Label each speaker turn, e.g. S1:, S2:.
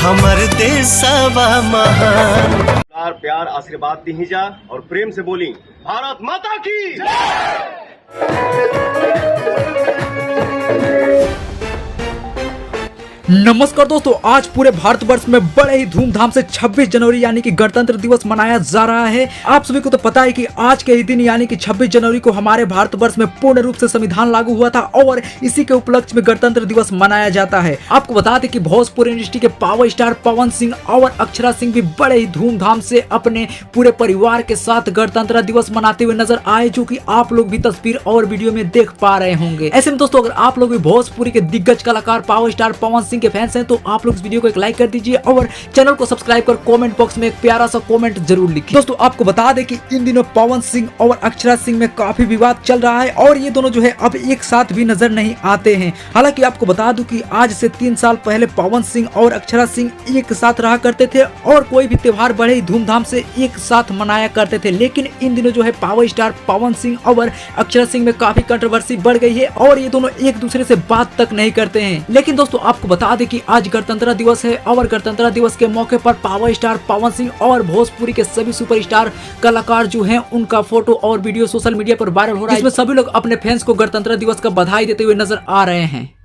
S1: हमर देशवा महान।
S2: प्यार प्यार आशीर्वाद दी जा और प्रेम से बोली भारत माता की।
S3: नमस्कार दोस्तों, आज पूरे भारतवर्ष में बड़े ही धूमधाम से 26 जनवरी यानी कि गणतंत्र दिवस मनाया जा रहा है। आप सभी को तो पता है कि आज के ही दिन यानी कि 26 जनवरी को हमारे भारतवर्ष में पूर्ण रूप से संविधान लागू हुआ था और इसी के उपलक्ष्य में गणतंत्र दिवस मनाया जाता है। आपको बता दें कि भोजपुरी इंडस्ट्री के पावर स्टार पवन सिंह और अक्षरा सिंह भी बड़े ही धूमधाम से अपने पूरे परिवार के साथ गणतंत्र दिवस मनाते हुए नजर आए, जो कि आप लोग भी तस्वीर और वीडियो में देख पा रहे होंगे। ऐसे में दोस्तों, अगर आप लोग भी भोजपुरी के दिग्गज कलाकार पावर स्टार पवन सिंह के फैंस हैं तो आप लोग इस वीडियो को एक लाइक कर दीजिए और चैनल को सब्सक्राइब कर कमेंट बॉक्स में एक प्यारा सा कमेंट जरूर लिखिए। दोस्तों, आपको बता दें कि इन दिनों पवन सिंह और अक्षरा सिंह में काफी विवाद चल रहा है और ये दोनों जो है अब एक साथ भी नजर नहीं आते हैं। हालांकि आपको बता दूं कि आज से 3 साल पहले पवन सिंह और अक्षरा सिंह एक साथ रहा करते थे और कोई भी त्योहार बड़े ही धूमधाम से एक साथ मनाया करते थे। लेकिन इन दिनों जो है पावर स्टार पवन सिंह और अक्षरा सिंह में काफी कंट्रोवर्सी बढ़ गई है और ये दोनों एक दूसरे से बात तक नहीं करते हैं। लेकिन दोस्तों, आपको बता दें कि आज गणतंत्र दिवस है और गणतंत्र दिवस के मौके पर पावर स्टार पवन सिंह और भोजपुरी के सभी सुपरस्टार कलाकार जो हैं उनका फोटो और वीडियो सोशल मीडिया पर वायरल हो रहा है, जिसमें सभी लोग अपने फैंस को गणतंत्र दिवस का बधाई देते हुए नजर आ रहे हैं।